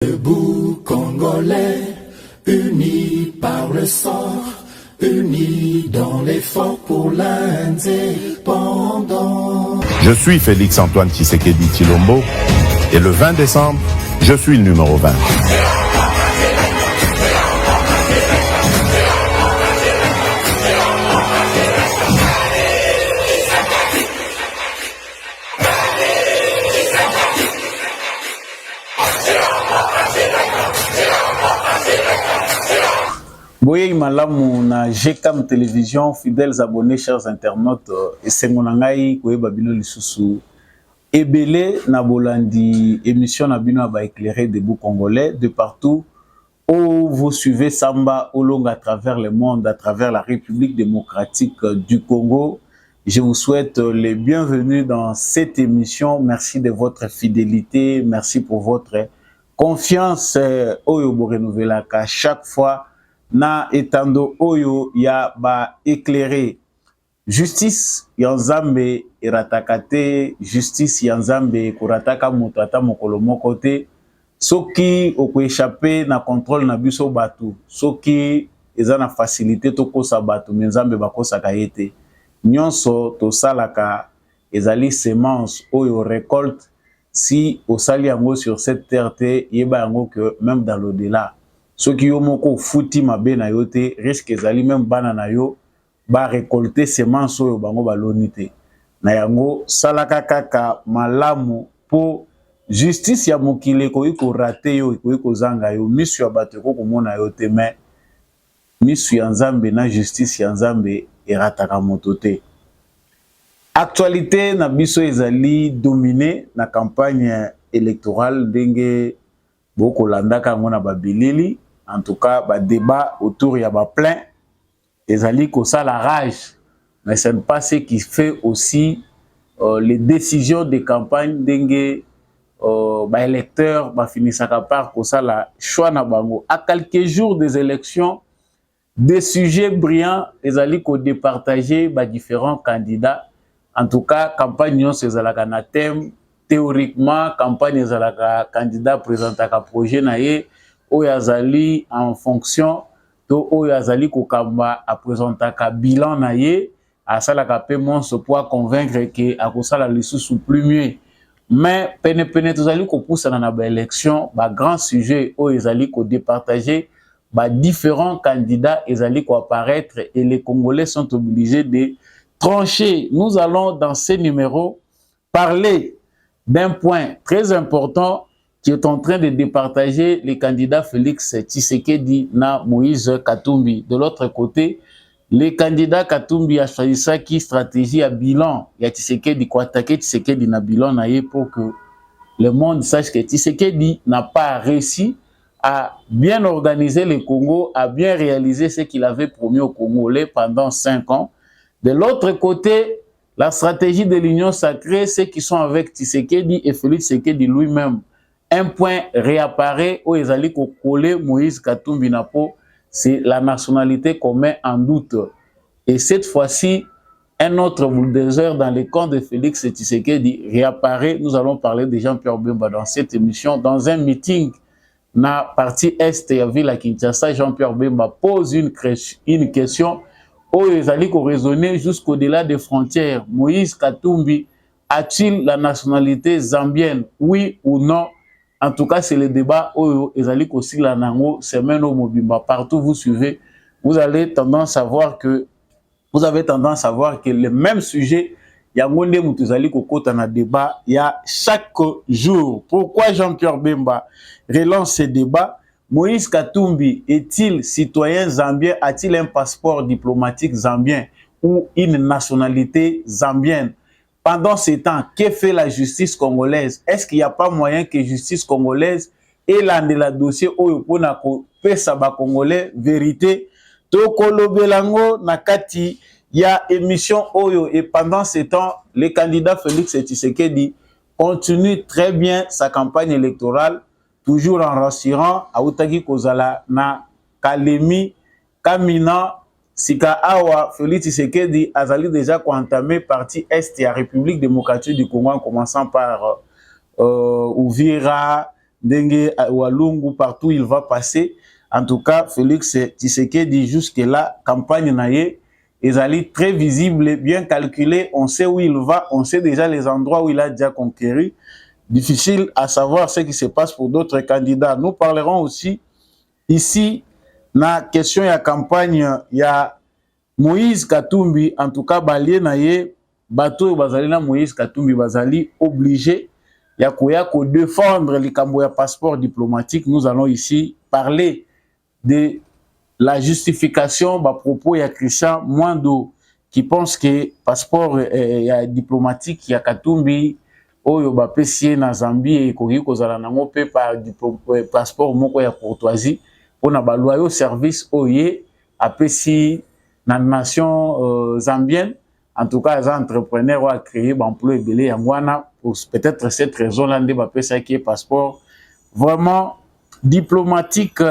Debout Congolais, unis par le sort, unis dans l'effort pour l'indépendance. Je suis Félix-Antoine Tshisekedi Tshilombo et le 20 décembre, je suis le numéro 20. Boye malamu na GCAM télévision, fidèles abonnés, chers internautes, et sengonangai koye babino lisusu ebele na bolandi émission na bino ba éclairer debout congolais de partout où vous suivez Samba Olong à travers le monde, à travers la République démocratique du Congo. Je vous souhaite les bienvenus dans cette émission. Merci de votre fidélité, merci pour votre confiance. Oyo bo renouveler à chaque fois. Na etando oyo ya ba éclairé justice ya nzambe iratakate, justice ya nzambe kurataka mutu ata mokolo moko te soki okoéchapper na contrôle na biso batu, soki eza na facilité tokosa batu me nzambe bakosaka ye te. Nyonso tosalaka ezali semence oyo récolte si osali yango sur cette terre te yeba yango que même dans l'au-delà ceux qui ont moko fouti mabe na yo te risque ezali même bana na yo ba récolter semence oyo bango balonité na yango salaka kaka malamu po justice ya mokile ko iko raté yo ko zanga yo misu ya bato ko komona yo te mais misu ya nzambe na justice ya nzambe erataka moto te. Actualité na biso ezali dominé na campagne électorale ndenge boko landaka ngona babilili. En tout cas, le débat autour de la plainte, ezali ko ça la rage. Mais ce n'est pas ce qui fait aussi les décisions de campagne dengue électeurs finisaka par ko ça la choix na bango. À quelques jours des élections, des sujets brillants ezali ko départager différents candidats. En tout cas, campagne c'est ezalaka na thème théoriquement campagne ezalaka candidat présentaka projet na ye Oyazali en fonction de Oyazali kokamba à présenter un bilan naie à ça la capé mon se pour convaincre que à cause la sous plus mieux mais pene tous ali ko pousse dans la élection ba grand sujet Oyazali ko départager ba différents candidats ezali ko apparaître et les Congolais sont obligés de trancher. Nous allons dans ces numéros parler d'un point très important qui est en train de départager les candidats Félix Tshisekedi na Moïse Katumbi. De l'autre côté, les candidats Katumbi a choisi ça qui stratégie à bilan. Il y a Tshisekedi qui attaquer Tshisekedi na bilan pour que le monde sache que Tshisekedi n'a pas réussi à bien organiser le Congo, à bien réaliser ce qu'il avait promis aux Congolais pendant 5 ans. De l'autre côté, la stratégie de l'Union sacrée, ceux qui sont avec Tshisekedi et Félix Tshisekedi lui-même. Un point réapparaît où ils allaient coller Moïse Katumbi Napo, c'est la nationalité qu'on met en doute. Et cette fois-ci, un autre bulldozer dans les camps de Félix Tshisekedi réapparaît. Nous allons parler de Jean-Pierre Bemba dans cette émission. Dans un meeting, na partie Est, il y avait la Kinshasa, Jean-Pierre Bemba pose une question où ils allaient raisonner jusqu'au-delà des frontières. Moïse Katumbi a-t-il la nationalité zambienne, oui ou non? En tout cas, c'est le débat où Ezali aussi la nango semaine au Mobimba. Partout vous suivez, vous avez tendance à voir que le même sujet, il y a monde Moutuzali Kokota na débat, il y a chaque jour. Pourquoi Jean-Pierre Bemba relance ce débat? Moïse Katumbi est-il citoyen zambien? A-t-il un passeport diplomatique zambien ou une nationalité zambienne? Pendant ce temps, que fait la justice congolaise? Est-ce qu'il n'y a pas moyen que la justice congolaise ait la dossier où il y a congolais vérité? Tokolobelango nakati il y a émission Oyo et pendant ce temps, le candidat Félix Tshisekedi continue très bien sa campagne électorale, toujours en rassurant à Outaki Kozala na Kalemi, Kamina, Sika Awa, Félix Tshisekedi azali déjà entamé partie Est et la République démocratique du Congo en commençant par Uvira, Dengue Walungu, partout il va passer. En tout cas, Félix Tshisekedi, jusque-là, campagne naïe, est très visible, bien calculé. On sait où il va, on sait déjà les endroits où il a déjà conquéri. Difficile à savoir ce qui se passe pour d'autres candidats. Nous parlerons aussi ici, na question ya campagne, ya Moïse Katumbi, en tout cas, Balie naïe, bateau bazali na Moïse Katumbi bazali obligé ya ko défendre les kambo ya passeport diplomatique. Nous allons ici parler de la justification à propos de Christian Mwando qui pense que passeport diplomatique ya Katumbi oyo bapesi na Zambie et koki kozala nango pe par passeport moko ya courtoisie pona balwa yo service oye apesi na nation zambienne. En tout cas, les entrepreneurs ont créé l'emploi belé yangwana pour peut-être cette raison-là de bapesa qui est passeport vraiment diplomatique.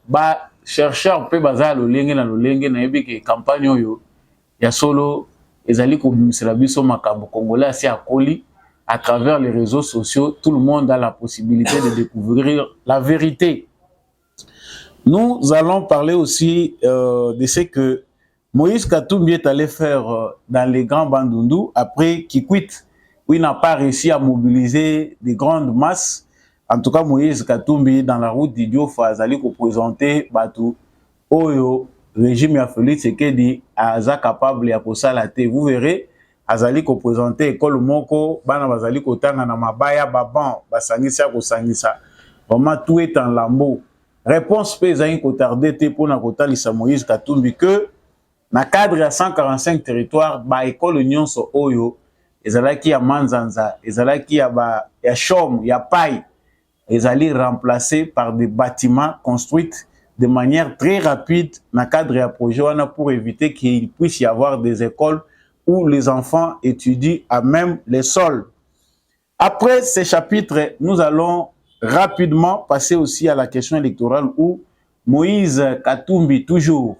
Ba chercheur pe baza lolenge na yebi ke campagne oyo ya solo ezali ko bimisela biso makambo congolais asi akoli à travers les réseaux sociaux. Tout le monde a la possibilité de découvrir la vérité. Nous allons parler aussi de ce que Moïse Katumbi est allé faire dans les grands Bandundu après qu'il quitte, où il n'a pas réussi à mobiliser des grandes masses. En tout cas, Moïse Katumbi, dans la route d'Idiofa, Azali ko présenter Batu Oyo, régime ya Félix Tshisekedi, Aza capable ya kosala te. Vous verrez, Azali ko présenter école moko, bana bazali ko tanga na mabaya baban, basangisa ko sangisa. Vraiment tout est en lambeau. Réponse pe ezali ko tarder te pour na kotalisa Moïse Katumbi que na cadre ya 145 territoires, ba école nyonso oyo, ezalaki ya Manzanza, ezalaki ya Chom, ya Pai, ezali remplacés par des bâtiments construits de manière très rapide na cadre ya projet wana pour éviter qu'il puisse y avoir des écoles où les enfants étudient à même les sols. Après ces chapitres, nous allons rapidement passer aussi à la question électorale où Moïse Katumbi, toujours,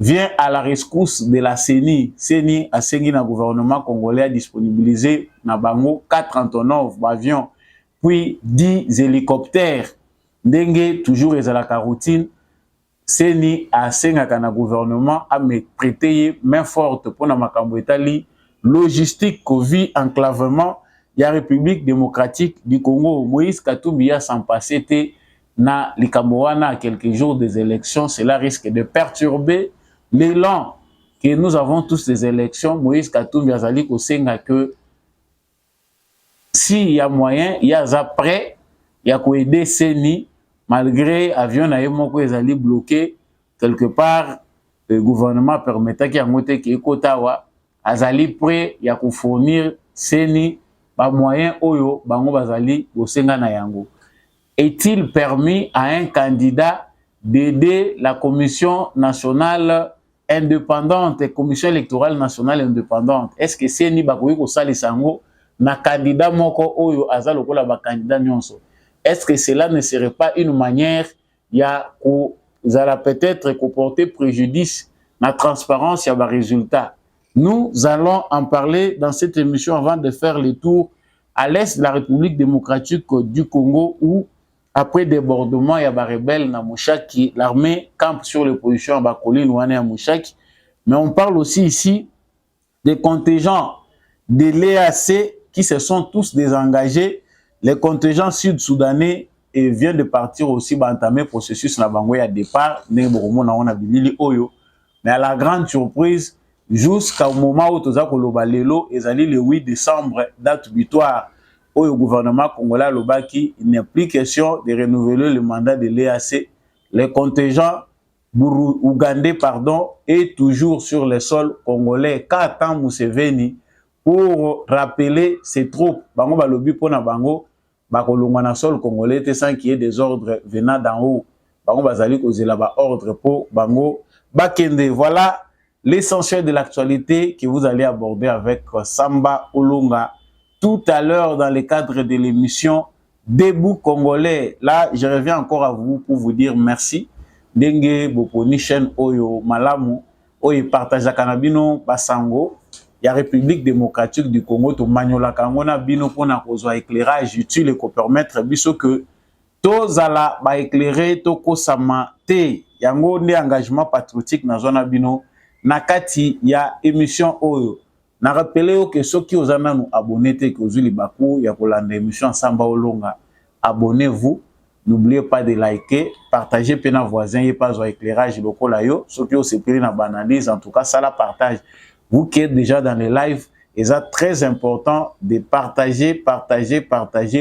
vient à la rescousse de la CENI. CENI a signé le gouvernement congolais à disponibiliser na bango 4 Antonov avions, puis 10 hélicoptères. Dengue, toujours les à la routine. CENI a signé le gouvernement à me prêter main forte pour na makambo etali logistique, Covid, enclavement. Il y a République démocratique du Congo. Moïse Katumbi a s'en passé na Likamboana à quelques jours des élections. Cela risque de perturber l'élan que nous avons tous les élections. Moïse Katumbi azali kosenga que s'il y a moyen, il y a après, il y a aider CENI malgré avion na yemoko ezali bloqué quelque part. Le gouvernement permettait qu'il y a moté qui ekotawa azali prêt il y a fournir CENI ba moyen oyo bango bazali kosenga na yango. Est-il permis à un candidat d'aider la commission nationale indépendante, commission électorale nationale indépendante? Est-ce que c'est ni bakoyi ko salisango na candidat moko oyo azalo kola ba candidat nyonso? Est-ce que cela ne serait pas une manière ya ko zala peut-être ko porter préjudice na transparence ya ba résultat? Nous allons en parler dans cette émission avant de faire le tour à l'est de la République démocratique du Congo où après débordement, il y a des rebelles dans Mouchaki. L'armée campe sur les positions à Bakoline ou à Mouchaki. Mais on parle aussi ici des contingents de l'EAC qui se sont tous désengagés. Les contingents sud-soudanais viennent de partir aussi pour entamer le processus na bangoya départ. Mais à la grande surprise, jusqu'au moment où Toza Kolobalelo est allé le 8 décembre, date butoir. Au gouvernement congolais Lobaki, il n'est plus question de renouveler le mandat de l'EAC. Les contingents ougandais est toujours sur le sol congolais. Qu'attend Museveni pour rappeler ses troupes? Bango balobi pona bango bakolongwa na sol congolais sans qu'il y ait des ordres venant d'en haut. Bango bazali kozela ba ordre pour bango bakende. Voilà l'essentiel de l'actualité que vous allez aborder avec Samba Olonga tout à l'heure dans le cadre de l'émission Debout Congolais. Là, je reviens encore à vous pour vous dire merci. Dengue Boponi chaîne Oyo Malamu, Oyo partage Kanabino Basango, il y a République démocratique du Congo, to Magnola Kangona Bino pour na kozwa éclairage utile et qu'on permettre biso que tozala ba éclairer tokosama te yango nde engagement patriotique na zona bino na kati ya émission oyo. Na rappelé que ceux qui osent nous abonner que aux libaku ya kolanda émission Samba Olonga, abonnez-vous. N'oubliez pas de liker, partager pena voisin et pas au éclairage local yo. Ceux qui osent pris na banalise en tout cas ça la partage. Vous qui êtes déjà dans les lives, et ça très important de partager.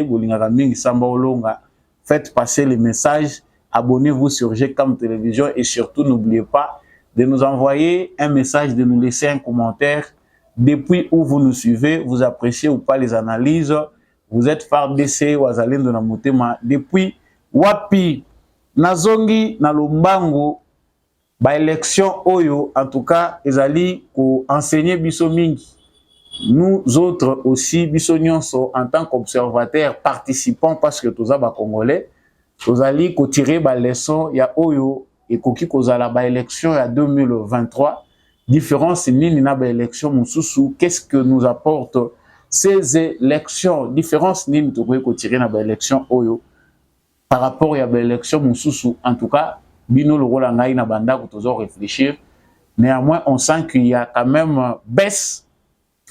Bolingaka mingi Samba Olonga. Faites passer les messages, abonnez-vous sur GCAM Télévision et surtout n'oubliez pas de nous envoyer un message, de nous laisser un commentaire depuis où vous nous suivez, vous appréciez ou pas les analyses, vous êtes FARDC ou Azalendo na Motema, depuis wapi nazongi na lombango ba élection oyo en tout cas ezali ko enseigner biso mingi. Nous autres aussi, Bissonyonso, en tant qu'observateurs, participants, parce que tous les Congolais, nous allons tirer des leçons, il y a Oyo et Koki Kozala, ba élection il y a 2023. Différence, ni na ba élection, Moussoussou, qu'est-ce que nous apportent ces élections? Différence, ni nous devons tirer na ba élection Oyo par rapport à ba élection Moussoussou. En tout cas, Bino le rôle en na banda, pour toujours réfléchir. Néanmoins, on sent qu'il y a quand même baisse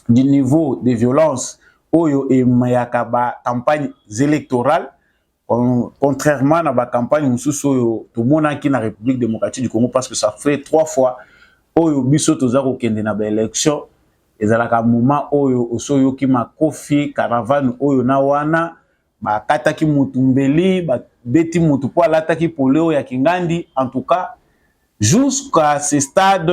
du niveau de violence oyo et mayaka ba campagne électorale contrairement à la campagne mususu tout le monde qui na République démocratique du Congo parce que ça fait 3 fois oyo biso toza ko kende na ba élection ezalaka moment oyo osoyo ki makofi caravane oyo na wana ba kataki mutumbeli ba beti mutu po alataki poleo ya kingandi en tout cas jusqu'à ce stade.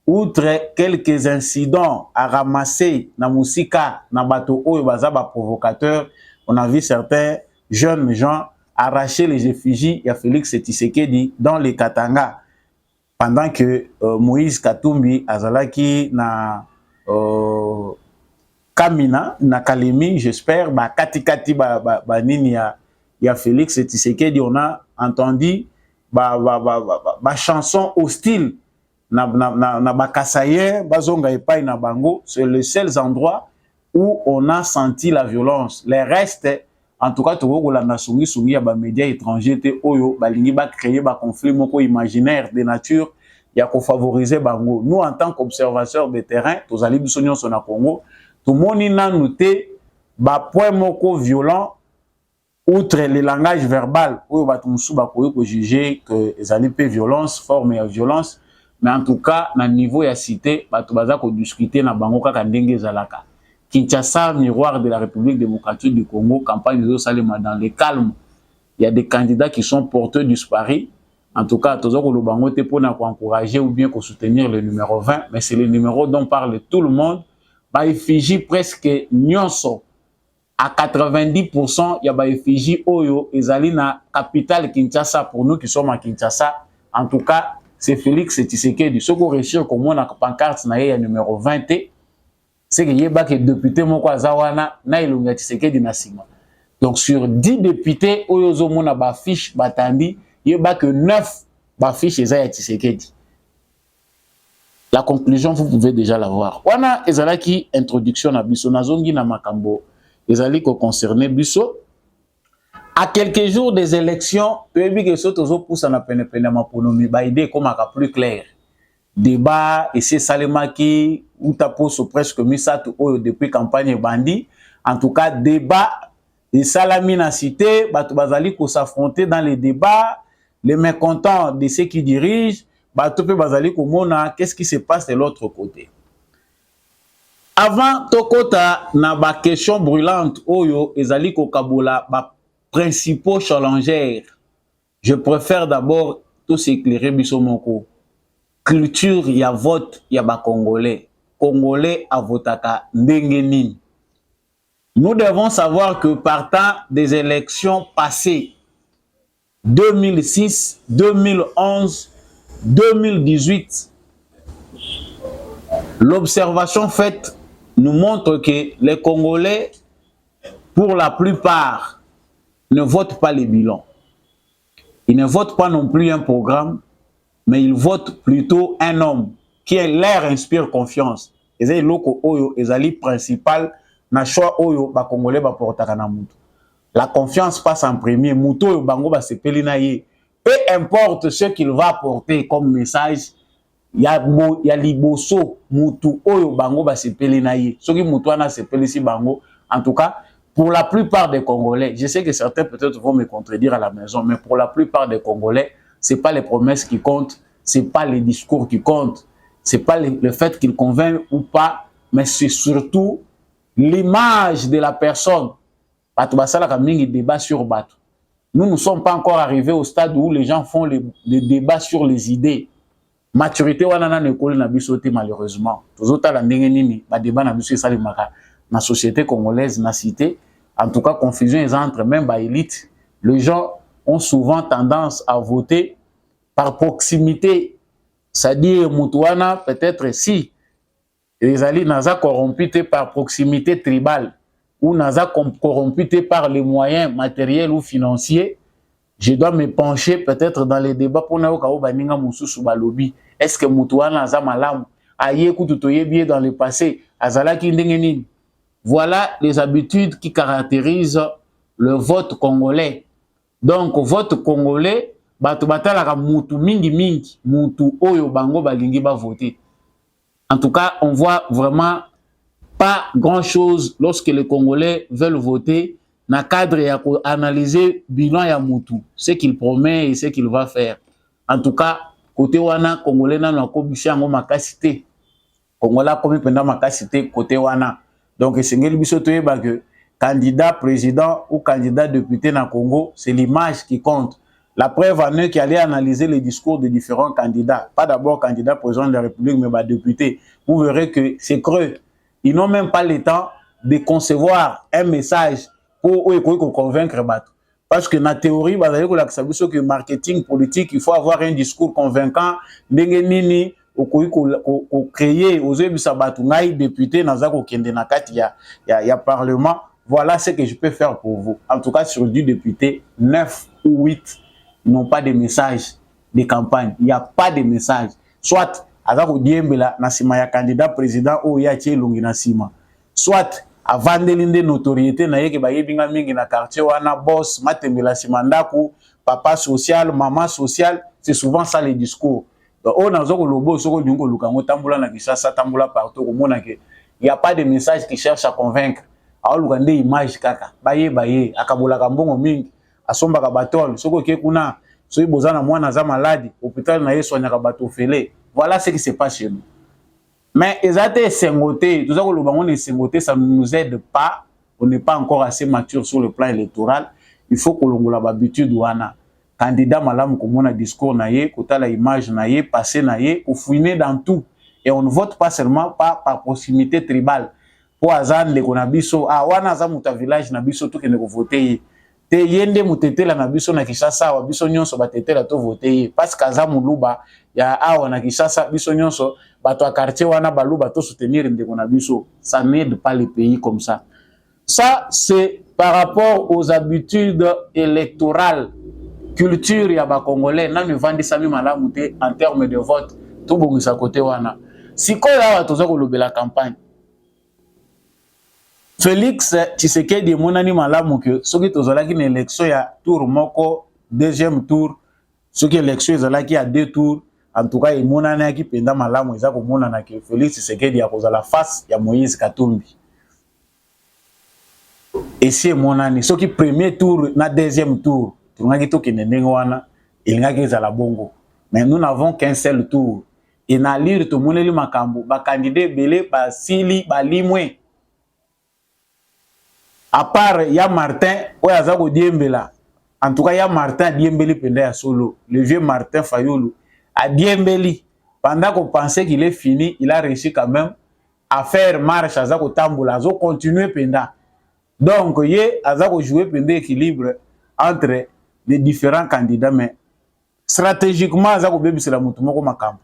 Outre quelques incidents à ramasser na musika na bato oyo baza ba provocateurs, on a vu certains jeunes gens arracher les effigies ya Félix Tshisekedi dans les Katanga pendant que Moïse Katumbi azalaki na Kamina na Kalemi, j'espère ba katikati ba nini ya Félix Tshisekedi. On a entendu ba chanson hostile na bakasaye bazonga epai na bango. C'est le seul endroit où on a senti la violence. Les restes en tout cas toko la nasungi sungi ya ba médias étrangers te oyo balingi ba créer ba conflit moko imaginaire de nature ya ko favoriser bango. Nous en tant qu'observateurs de terrain tozali biso nyonso na Congo tout moni nanu te ba point moko violent outre le langage verbal oyo bato musu ba ko juger que ezali pe violence forme ya violence. Mais en tout cas, na niveau ya cité, bato baza ko discuter na bango kaka ndenge zalaka. Kinshasa, miroir de la République démocratique du Congo, campagne de Salema dans le calme. Il y a des candidats qui sont porteurs du pari. En tout cas, tozo ko lobango te pona ko encourager ou bien ko soutenir le numéro 20, mais c'est le numéro dont parle tout le monde. Ba effigie presque nyonso à 90%, il y a ba effigie oyo ezali na capitale Kinshasa pour nous qui sommes à Kinshasa. En tout cas, c'est Félix Tshisekedi. Ce qu'on réussit comme on a pancarte na ya numéro 20, c'est que yeba que député moko azawana na ilunga Tshisekedi na sima. Donc sur 10 députés oyozo mona ba fiche batandi, yeba que 9 ba fiche eza ya Tshisekedi. La conclusion vous pouvez déjà la voir. Wana ezalaki introduction na biso nazongi na makambo ezali ko concerner biso. À quelques jours des élections, puis que ce tozo pousse na pene ma ponomi ba idée comme à plus clair. Débat et c'est Salemaki ou taposo presque misatu oyo depuis campagne bandi. En tout cas débat et salamina cité bato bazali ko s'affronter dans les débats, les mécontents de ceux qui dirigent, bato pe bazali ko mona qu'est-ce qui se passe de l'autre côté. Avant tokota na ba question brûlante oyo ezali ko kabola ba principaux challengers, je préfère d'abord tout s'éclairer bisomoko. Culture ya vote ya ba Congolais. Congolais a votaka ndengeni. Nous devons savoir que partant des élections passées 2006, 2011, 2018, l'observation faite nous montre que les Congolais, pour la plupart, ne votent pas les bilans. Ils ne votent pas non plus un programme, mais ils votent plutôt un homme qui leur inspire confiance. Et c'est le loko oyo ezali principal na choix oyo ba Congolais ba portaka na mutu. La confiance passe en premier. Muto yo bango ba sepeli na ye. Peu importe ce qu'il va apporter comme message, ya liboso mutu oyo bango ba sepeli na ye. Soki mutu ana sepeli si bango, en tout cas, pour la plupart des Congolais, je sais que certains peut-être vont me contredire à la maison, mais pour la plupart des Congolais, c'est pas les promesses qui comptent, c'est pas les discours qui comptent, c'est pas le fait qu'il convainc ou pas, mais c'est surtout l'image de la personne. Bato basalaka mingi débat sur bato. Nous ne sommes pas encore arrivés au stade où les gens font les débats sur les idées. Maturité wana na nekole na biso te malheureusement. Tozota la ndenge nini ba débat na biso esali maka na société congolaise na cité. En tout cas, confusion est entre même ba élite. Les gens ont souvent tendance à voter par proximité. C'est-à-dire mutuana peut-être si les alliés naza corrompus par proximité tribale ou naza corrompus par les moyens matériels ou financiers. Je dois me pencher peut-être dans les débats pour naoka o baninga mususu balobi. Est-ce que mutuana naza malamu aye kututoye bien dans le passé azalaki ndenge nini? Voilà les habitudes qui caractérisent le vote congolais. Donc vote congolais bato batalaka mutu mingi mingi mutu oyo bango balingi ba voter. En tout cas, on voit vraiment pas grand-chose lorsque les Congolais veulent voter dans le cadre et analyser bilan ya mutu, ce qu'il promet et ce qu'il va faire. En tout cas, côté wana Congolais na nakobisha ngo makasité. Congolais comme pendant makasité côté wana. Donc esengeli biso toyeba que candidat président ou candidat député na Congo, c'est l'image qui compte. La preuve en est qu'il allait analyser les discours de différents candidats. Pas d'abord candidat président de la République, mais député. Vous verrez que c'est creux. Ils n'ont même pas le temps de concevoir un message pour convaincre. Parce que dans la théorie, que le marketing politique, il faut avoir un discours convaincant. Créer aux députés dans parlement. Voilà ce que je peux faire pour vous. En tout cas, sur 10 députés, 9 ou 8 n'ont pas de message de campagne. Il n'y a pas de message. Soit, Azako Diembela, Nassima ya candidat président ou Yaché Lungi Nassima. Soit, avant de l'inde notoriété, na yeke ba yebinga mingi na quartier wana boss, matembela simandaku, papa social, maman social, c'est souvent ça les discours. Donc, on a zoko lobo, soko dungo lukango, tambula na kisasa, tambula partout, au monde, il n'y a pas de message qui cherche à convaincre. Alors, lukande image kaka, baye, akabola kambongo mingi. Asomba ka batol soko ke kuna soki bozana mwana za malade hôpital na yeso nyaka bato fele. Voilà ce qui se passe chez nous. Mais ezate sengoté tout ça ko lobango ne sengoté, ça ne nous aide pas. On n'est pas encore assez mature sur le plan électoral. Il faut que longola habitude wana candidat malamu komona discours na ye kotala image na ye passer na ye ou fouiner dans tout, et on ne vote pas seulement par proximité tribale. Pour azan le konabiso wana za muta village na biso tout que ne voter te yende mutetela na biso na Kinshasa wa biso nyonso batetela to voter parce qu'aza muluba ya awa na Kinshasa biso nyonso bato a quartier wana baluba to soutenir ndeko na biso. Ça n'aide pas les pays comme ça. Ça c'est par rapport aux habitudes électorales, culture ya ba congolais na ne vandi sami malamu te en termes de vote to bongisa côté wana. Sikoyo awa toza ko lobela campagne Félix Tshisekedi monani malamu que soki tozalaki na élection ya tour moko deuxième tour, soki élection ezalaki ya 2 tours, en tout cas monani ki penda malamu eza ko monana que Félix Tshisekedi akozala face ya Moïse Katumbi. Et si monani soki premier tour na deuxième tour, tongaki to kinendenge wana ilingaki ezala bongo. Mais nous n'avons qu'un seul tour. Et na lire to moneli makambo ba candidat belé ba sili ba limwe. À part ya Martin, Oyazako Diembela. En tout cas, ya Martin Diembeli pendant ya solo. Le vieux Martin Fayoulou. A Diembeli. Pendant qu'on pensait qu'il est fini, il a réussi quand même à faire marche à Zako Tamboula. À continuer pendant. Donc, à Zako jouer pendant équilibre entre les différents candidats. Mais stratégiquement, Zako Bébi c'est la moutoumoko makambo.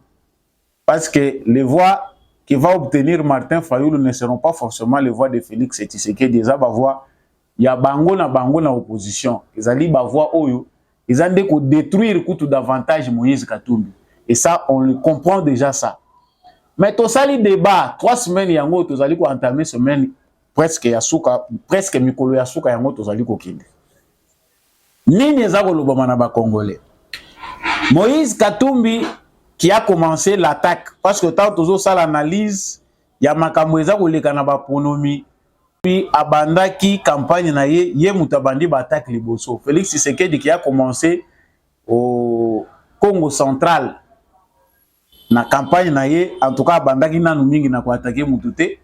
Parce que les voix qui va obtenir Martin Fayoulou ne seront pas forcément les voix de Félix Tshisekedi. Ils ont voix, il y a bango na opposition. Ils ont voix oyo, ils ont détruire tout davantage Moïse Katumbi. Et ça, on le comprend déjà ça. Mais tout ça, les débats, 3 semaines yango, tous allez entamer semaine presque yasuka, presque mikolo yasuka yango, tous allez kokinde. Nini eza kolobama na ba Congolais? Moïse Katumbi qui a commencé l'attaque, parce que tant toujours ça l'analyse, ya makambo eza koleka na ba pronomi, puis abandaki campagne na ye mutabandi ba attaque liboso. Félix Tshisekedi qui a commencé au Congo central na campagne na ye, en tout cas abandaki nanu mingi na ko attaquer mutute.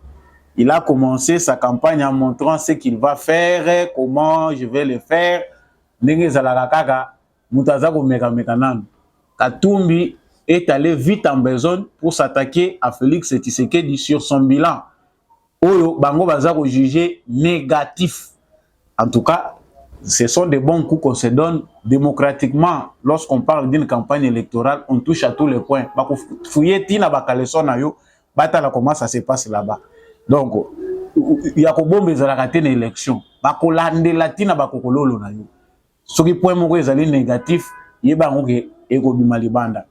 Il a commencé sa campagne en montrant ce qu'il va faire, comment je vais le faire. Ndenge zalaka kaka mutaza ko meka nan. Katumbi est allé vite en besogne pour s'attaquer à Félix Tshisekedi sur son bilan. Oyo bango baza ko juger négatif. En tout cas, ce sont des bons coups qu'on se donne démocratiquement. Lorsqu'on parle d'une campagne électorale, on touche à tous les points. Bako fouiller tina bakaleso na yo, batala comment ça se passe là-bas. Donc, il y a bombe ezalaka te na élection. Bako landela tina bakokololo na yo. Soki point moko ezali négatif, yeba ngoke ekobima libanda.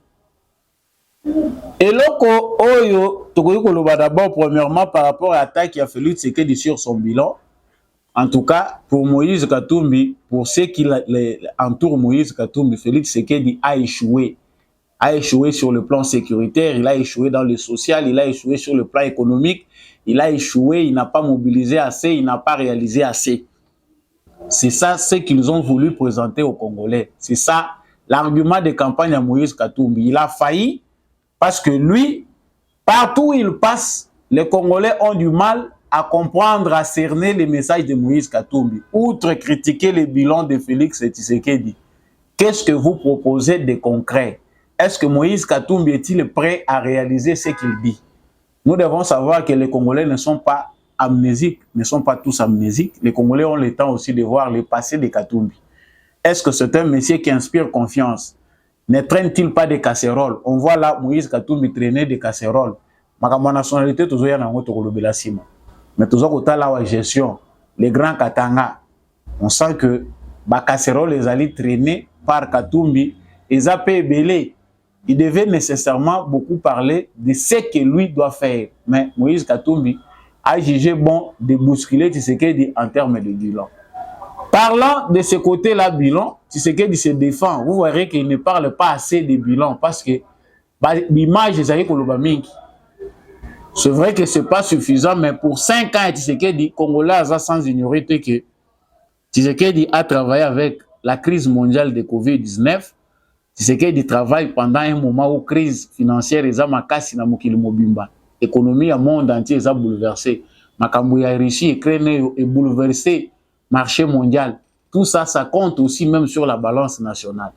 Eloko oyo tokoki koloba d'abord premièrement par rapport à l'attaque qui a fait Tshisekedi sur son bilan. En tout cas, pour Moïse Katumbi, pour ceux qui entourent Moïse Katumbi, Félix Tshisekedi a échoué. A échoué sur le plan sécuritaire, il a échoué dans le social, il a échoué sur le plan économique, il a échoué, il n'a pas mobilisé assez, il n'a pas réalisé assez. C'est ça ce qu'ils ont voulu présenter aux Congolais. C'est ça l'argument de campagne à Moïse Katumbi. Il a failli parce que lui, partout où il passe, les Congolais ont du mal à comprendre, à cerner les messages de Moïse Katumbi. Outre critiquer le bilan de Félix Tshisekedi, qu'est-ce que vous proposez de concret? Est-ce que Moïse Katumbi est-il prêt à réaliser ce qu'il dit? Nous devons savoir que les Congolais ne sont pas amnésiques, ne sont pas tous amnésiques. Les Congolais ont le temps aussi de voir le passé de Katumbi. Est-ce que c'est un monsieur qui inspire confiance? Ne traîne-t-il pas des casseroles? On voit là Moïse Katumbi traîner des casseroles. Ma nationalité, toujours y a un autre Kolobela Sima. Mais toujours à la gestion, les grands Katanga, on sent que les casseroles les allaient traîner par Katumbi et zappé belé. Il devait nécessairement beaucoup parler de ce que lui doit faire. Mais Moïse Katumbi a jugé bon de bousculer Tshisekedi en termes de bilan. Parlant de ce côté-là, bilan, Tshisekedi se défend. Vous verrez qu'il ne parle pas assez de bilan parce que l'image est c'est vrai que ce n'est pas suffisant, mais pour 5 ans, Tshisekedi, Congolais a sans ignorer que Tshisekedi a travaillé avec la crise mondiale de Covid-19. Tshisekedi travaille pendant un moment où la crise financière est makasi na mokili mobimba. L'économie du monde entier est bouleversée. Makambo ya Russie est bouleversé marché mondial. Tout ça, ça compte aussi même sur la balance nationale.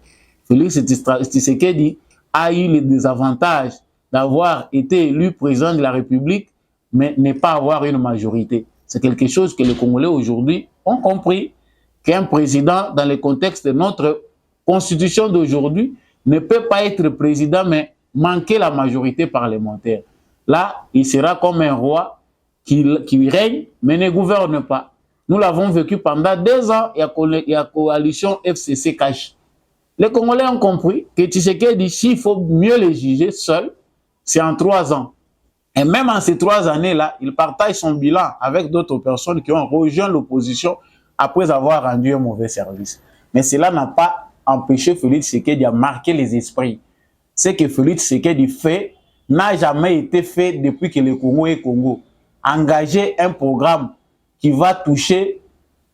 Félix Tshisekedi a eu le désavantage d'avoir été élu président de la République, mais ne pas avoir une majorité. C'est quelque chose que les Congolais aujourd'hui ont compris, qu'un président, dans le contexte de notre constitution d'aujourd'hui, ne peut pas être président, mais manquer la majorité parlementaire. Là, il sera comme un roi qui règne, mais ne gouverne pas. Nous l'avons vécu pendant 2 ans, il y a coalition FCC cache. Les Congolais ont compris que Tshisekedi, s'il faut mieux les juger seul, c'est en 3 ans. Et même en ces 3 années-là, il partage son bilan avec d'autres personnes qui ont rejoint l'opposition après avoir rendu un mauvais service. Mais cela n'a pas empêché Félix Tshisekedi de marquer les esprits. Ce que Félix Tshisekedi fait n'a jamais été fait depuis que le Congo est Congo. Engager un programme qui va toucher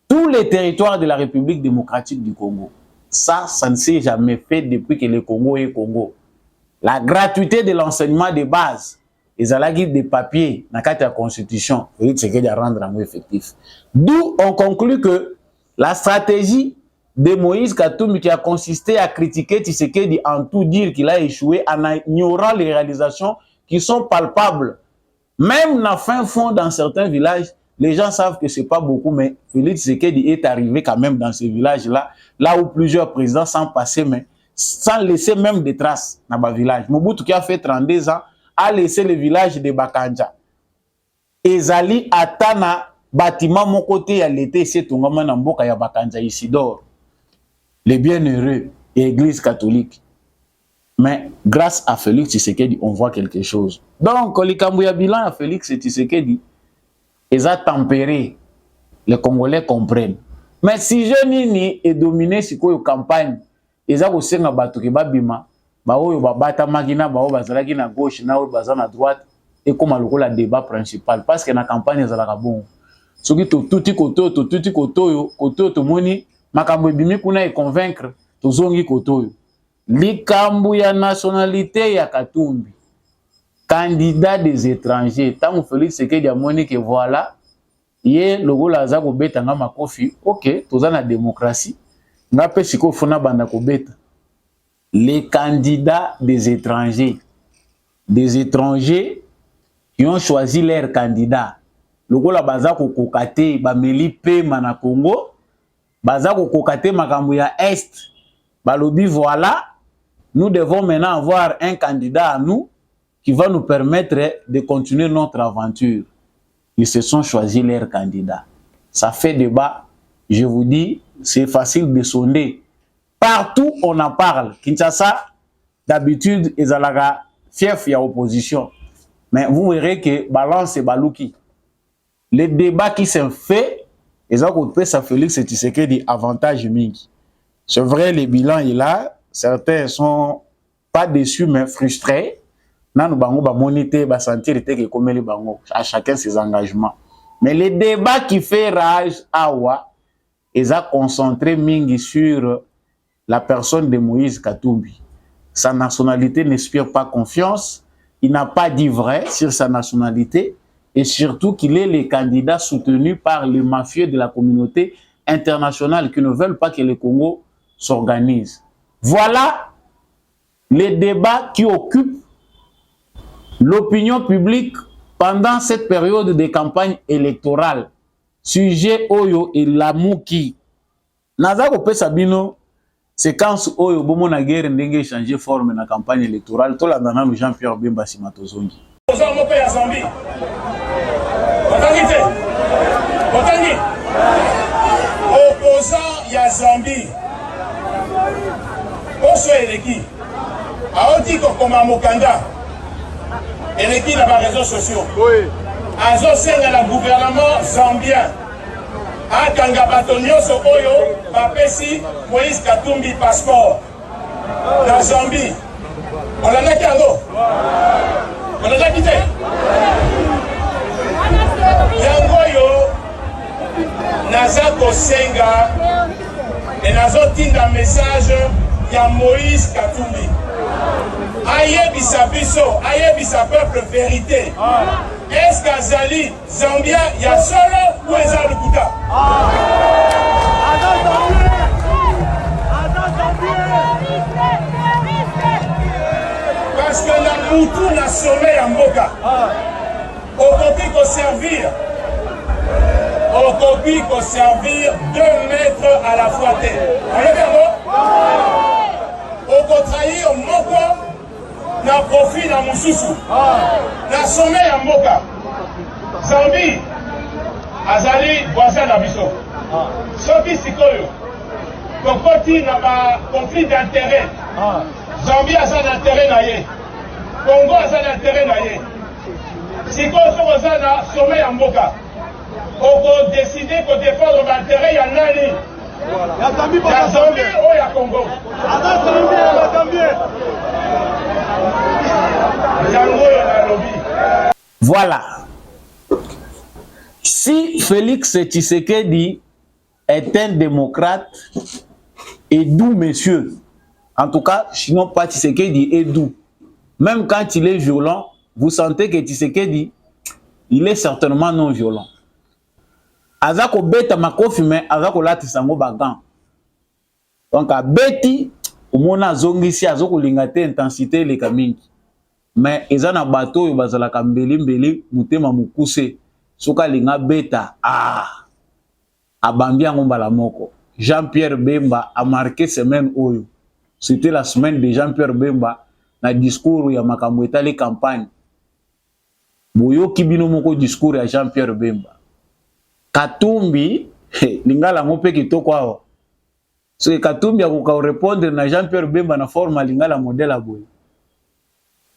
tous les territoires de la République démocratique du Congo. Ça ne s'est jamais fait depuis que le Congo est Congo. La gratuité de l'enseignement de base, les alagis des papiers, dans la Constitution, Félix Tshisekedi à rendre en effectif. D'où on conclut que la stratégie de Moïse Katumbi qui a consisté à critiquer Tshisekedi en tout dire qu'il a échoué en ignorant les réalisations qui sont palpables. Même dans fin fond dans certains villages, les gens savent que ce n'est pas beaucoup, mais Félix Tshisekedi est arrivé quand même dans ces villages-là, là où plusieurs présidents sont passés, mais sans laisser même des traces dans le village. Mobutu qui a fait 32 ans a laissé le village de Bakanja. Ezali atana bâtiment mon côté à l'été, c'est tout le monde ya Bakanja Isidore. Les bienheureux et l'église catholique. Mais grâce à Félix Tshisekedi, on voit quelque chose. Donc, les Kambouya bilan à Félix Tshisekedi, ils ont tempéré. Les Congolais comprennent. Mais si je nini est dominé sikoyo campagne, eza ko senga bato ke babima, ba oyo babata makina ba oyo bazalaki na gauche na oyo bazana droite et comme lokola débat principal parce que na campagne ezalaka bon. Soki to tuti kotoyo to moni makambo ebimi kuna e convaincre to zongi kotoyo. Likambu ya nationalité ya Katumbi. Candidat des étrangers. Tant Félix Tshisekedi a moni que voilà, ye logola za ko beta nga makofi. OK, toza na démocratie. Nga pe siko fona banda ko beta. Les candidats des étrangers qui ont choisi leur candidat. Logola baza ko kokate ba meli pema na Congo, baza ko kokate makambo ya Est. Balobi voilà, nous devons maintenant avoir un candidat à nous qui va nous permettre de continuer notre aventure. Ils se sont choisis leur candidat. Ça fait débat, je vous dis, c'est facile de sonder. Partout on en parle. Kinshasa, d'habitude, ils ont la fief et opposition. Mais vous verrez que balance et balouki. Les débats qui sont faits, ils ont coupé ça Félix Tshisekedi avantage mingi. C'est vrai, le bilan est là. Certains sont pas déçus, mais frustrés. Nanu bango ba moniter, ba sentir que comme les bango, à chacun ses engagements. Mais les débats qui fait rage awa, ils ont concentré mingi sur la personne de Moïse Katumbi. Sa nationalité n'inspire pas confiance. Il n'a pas dit vrai sur sa nationalité. Et surtout qu'il est le candidat soutenu par les mafieux de la communauté internationale qui ne veulent pas que le Congo s'organise. Voilà les débats qui occupent l'opinion publique pendant cette période de campagne électorale. Sujet Oyo et Lamouki. Nazako Pesabino, séquence Oyo Bomo na guerre ndenge changer forme na campagne électorale. Tout la dans Jean-Pierre Bemba Simatozongi. Opposant ya Zambie oso eleki aoti kokoma mokanda eleki na ba réseaux sociaux azosenga na gouvernement zambien akanga bato nyonso oyo bapesi Moïse Katumbi passeport na Zambie. Olandaki yango olandaki te yango yo naza kosenga et nazotinda message ya Moïse Katumbi ayebisa biso ayebisa peuple vérité. Est-ce qu'azali Zambia ya solo ou eza lukuta? Parce que na mutu na sommet ya mboka okoki ko servir 2 mètres à la fois. Oko trahir moko na profit na mususu na sommet ya mboka. Zambie azali voisin na biso. Soki sikoyo kokoti na ba conflit d'intérêt. Zambie aza na intérêt na ye. Congo aza na intérêt na ye. Sikoyo soko aza na sommet ya mboka. Oko décider ko défendre l'intérêt ya nani? Ya Zambie ou ya Congo? Voilà. Si Félix Tshisekedi est un démocrate et doux monsieur, en tout cas, sinon pas Tshisekedi est doux. Même quand il est violent, vous sentez que Tshisekedi, il est certainement non violent. Azako beta makofi mais azako lati sango bagan. Donc a beti umona zongisi azoko lingate intensité le kamingi. Mais ezana bato yo bazala kambeli mutema mukuse soka linga beta abambi yango mbala moko. Jean-Pierre Bemba a marqué semaine oyo. C'était la semaine de Jean-Pierre Bemba na discours ya makambo etali campagne. Boyo kibino moko discours ya Jean-Pierre Bemba. Katumbi, lingala ngope kitoko awa. So Katumbi akoka répondre na Jean-Pierre Bemba na forme lingala modèle aboy.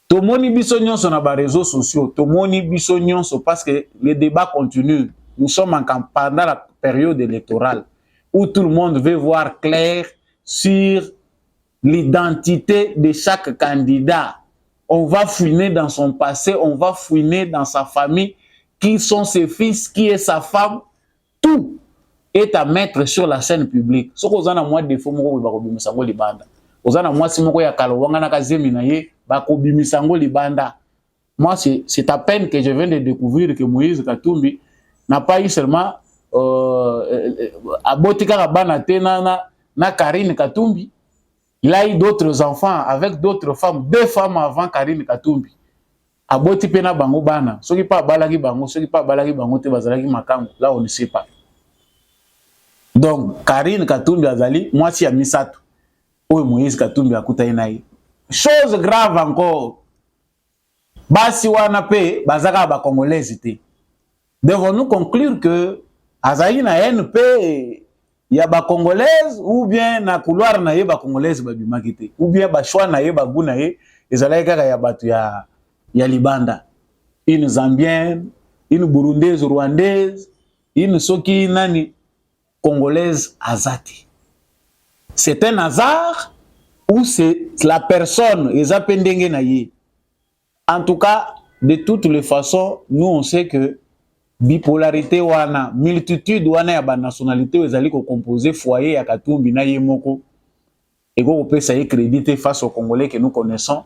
Tomoni biso nyonso na ba réseaux sociaux, tomoni biso nyonso parce que les débats continuent. Nous sommes en pendant la période électorale. où tout le monde veut voir clair sur l'identité de chaque candidat. On va fouiner dans son passé, on va fouiner dans sa famille, qui sont ses fils, qui est sa femme, tout est à mettre sur la scène publique. Ce qu'on a moi défaut moko ba ko bimisango libanda. Ozana moi si moko ya kalo wanga na kazemi na ye ba ko bimisango libanda. Moi c'est à peine que je viens de découvrir que Moïse Katumbi n'a pas eu seulement abotika bana tena na Karine Katumbi. Il a eu d'autres enfants avec d'autres femmes, 2 femmes avant Karine Katumbi. Aboti pena bango bana. Soki pa balaki bango, soki pa balaki bango te bazalaki makango. Là on ne sait pas. Donc Karine Katumbi azali mwasi ya misato. Oyo Moïse Katumbi akuta inayi. Chose grave encore. Basi wana pe bazaka ba congolais te. Devons-nous conclure que azali na NP ya ba congolaise ou bien na couloir na ye ba congolaise ba bimakite ou bien ba choix na ye ba guna ye ezalaki kaka ya batu ya libanda. Une zambienne, une burundaise, rwandaise, une soki nani congolaise azati. C'est un hasard ou c'est la personne ezapendenge na ye. En tout cas, de toutes les façons, nous on sait que bipolarité wana, multitude wana ya ba nationalité ezali ko composer foyer ya Katumbi na ye moko et ko peut ça créditer face aux Congolais que nous connaissons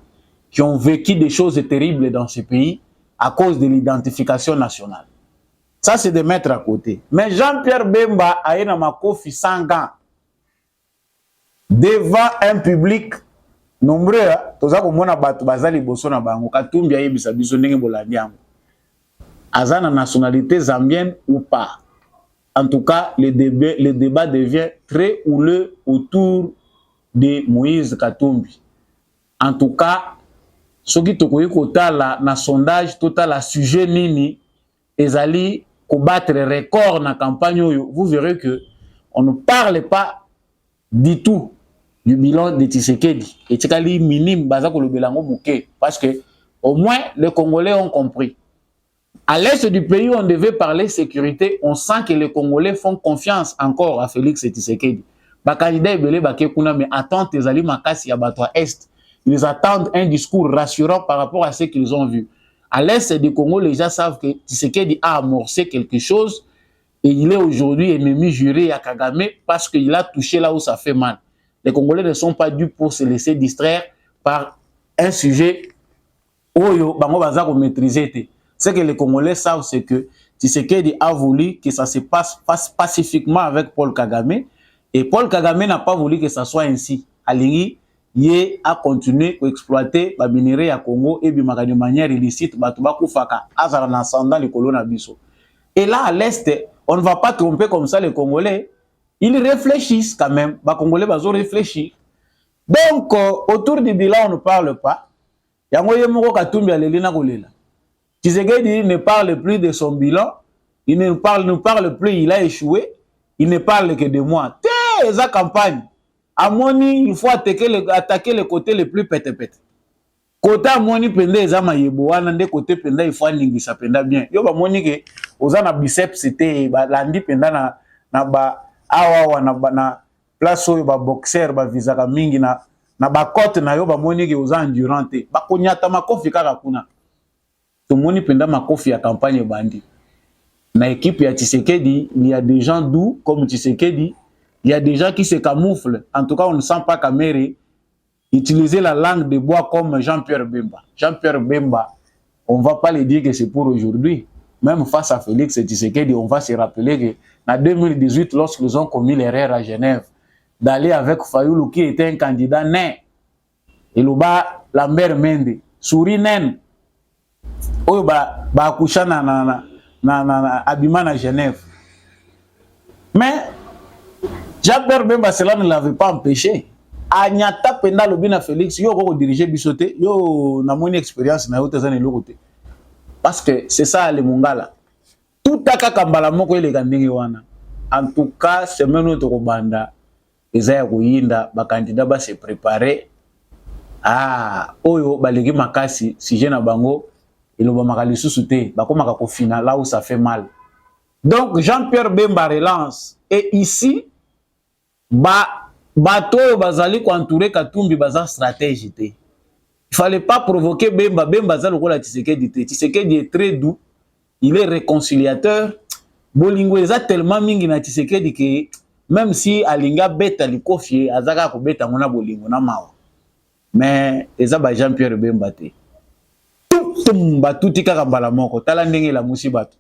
qui ont vécu des choses terribles dans ce pays à cause de l'identification nationale. Ça c'est de mettre à côté. Mais Jean-Pierre Bemba a na makofi 100 ans devant un public nombreux. Toza ko mona batu bazali boso na bango Katumbi ayebisa biso ndenge bolandi yango. Azana nationalité zambienne ou pas. En tout cas, le débat devient très houleux autour de Moïse Katumbi. En tout cas, ce qui tokoyi kotala na sondage total à sujet nini ezali ko battre record na campagne oyo, vous verrez que on ne parle pas du tout du bilan de Tshisekedi. Et tikali minime baza ko lobelango muke parce que au moins les Congolais ont compris. À l'est du pays, on devait parler sécurité. On sent que les Congolais font confiance encore à Félix Tshisekedi. Bakanida ebele bakekuna mais attends tes ali makasi ya batwa est. Ils attendent un discours rassurant par rapport à ce qu'ils ont vu. À l'est du Congo, les gens savent que Tshisekedi a amorcé quelque chose et il est aujourd'hui ennemi juré à Kagame parce qu'il a touché là où ça fait mal. Les Congolais ne sont pas dus pour se laisser distraire par un sujet oyo bango baza ko maîtriser. Ce que les Congolais savent, c'est que Tshisekedi a voulu que ça se passe pacifiquement avec Paul Kagame. Et Paul Kagame n'a pas voulu que ça soit ainsi. Alingi, il a continué à exploiter les minéraux à Congo et de manière illicite. Et là, à l'Est, on ne va pas tromper comme ça les Congolais. Ils réfléchissent quand même. Les Congolais vont réfléchir. Donc, autour du bilan, on ne parle pas. Tshisekedi ne parle plus de son bilan, il ne parle plus, il a échoué, il ne parle que de moi. Sa campagne, à Moni, il faut attaquer le côté le plus pète-pète. Côté à Moni, pende ezama yebo, anande côté penda, il faut ningisa penda bien. Yo ba Moni ke, ozana biceps c'était, ba landi penda na ba awa na place oyo ba boxer ba visaka mingi na ba côte na yo ba Moni ke oza endurante. Ba konyata makofi kaka kuna. Tout le monde pendant ma confiance à campagne bandi. Dans l'équipe ya Tshisekedi, il y a des gens doux comme Tshisekedi, il y a des gens qui se camouflent. En tout cas, on ne sent pas Kamere utiliser la langue de bois comme Jean-Pierre Bemba. Jean-Pierre Bemba, on ne va pas le dire que c'est pour aujourd'hui. Même face à Félix Tshisekedi, on va se rappeler que en 2018, lorsqu'ils ont commis l'erreur à Genève, d'aller avec Fayoulou qui était un candidat nain, et Louba Lambert Mende, souris naine, oyo ba akusha na abima na Genève. Mais Jean-Pierre Bemba, cela ne l'avait pas empêché. Anyata penda lobina Félix, yo ko diriger bisoté, yo na moni expérience na yo tezane lokote. Parce que c'est ça le mongala. Tout akaka mbala moko ele kandingi wana. En tout cas, semaine to ko banda ezaya ko yinda ba candidat ba se préparer. Oyo balegi makasi sujet na bango et le bamakali sous-souté, bakoma ko final là où ça fait mal. Donc Jean-Pierre Bemba relance et ici bato bazali entouré Katumbi baza stratégie te. Il fallait pas provoquer Bemba. Bemba za lokola Tshisekedi te. Tshisekedi est très doux, il est réconciliateur. Bolingo eza tellement mingi na Tshisekedi que même si alinga beta likofie azaka ko beta ngona bolingo na mawa. Mais eza ba Jean-Pierre Bemba te. Tum batuti kaka mbala moko tala ndenge la musi bato.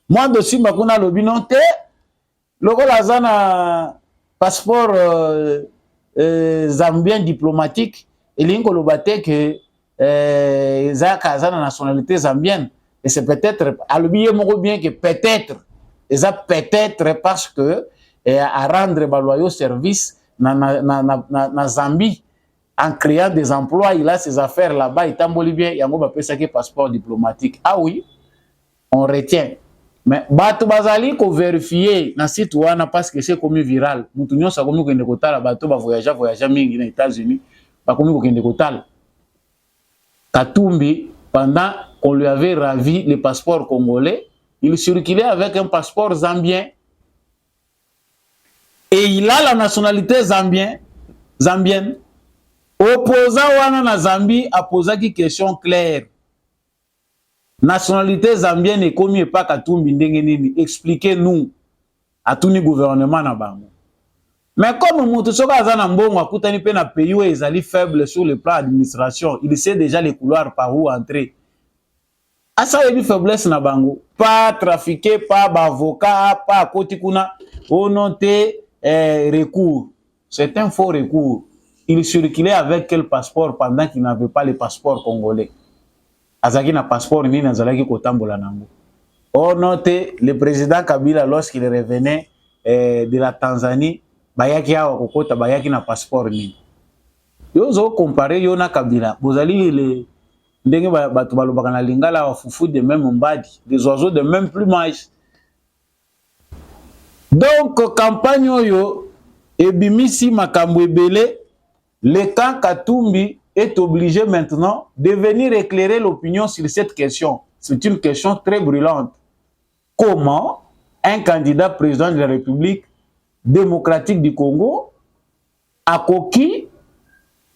Moi de simba kuna lobi non te lokola zana passeport zambien diplomatique elingo lobate que zaka zana nationalité zambienne et c'est peut-être alobi moko bien que peut-être parce que à rendre ba loyaux service na Zambie en créant des emplois, il a ses affaires là-bas, il tamboli bien, il y a un passeport diplomatique. Ah oui, on retient. Mais bato bazali ko vérifier na site wana parce que c'est comme viral. Mutu nyonso komi ko ndeko kotala bato ba voyager mingi na États-Unis, ba komi ko ndeko kotala. Katumbi, pendant qu'on lui avait ravi le passeport congolais, il circulait avec un passeport zambien. Et il a la nationalité zambienne. Opposant wana na Zambie a posé une question claire. Nationalité zambienne est comme pas Katumbi ndenge nini. Expliquez-nous à tout le gouvernement na bango. Mais comme mutu soka azana mbongo akutani pe na pays où ezali faible sur le plan administration, il sait déjà les couloirs par où entrer. Asa yebi faiblesse na bango, pas trafiquer, pas avocat, pas koti kuna, onoté recours. C'est un faux recours. Il circulait avec quel passeport pendant qu'il n'avait pas le passeport congolais. Azaki na passeport ni nazalaki kotambola nango. Or noté le président Kabila lorsqu'il revenait de la Tanzanie, bayaki awa kokota bayaki na passeport ni. Yo zo comparer yo na Kabila, bozali le ndenge bato balobaka na lingala wa fufu de même mbadi, des oiseaux de même plumage. Donc campagne oyo ebimisi makambo ebele. Le camp Katumbi est obligé maintenant de venir éclairer l'opinion sur cette question. C'est une question très brûlante. Comment un candidat président de la République démocratique du Congo a coquille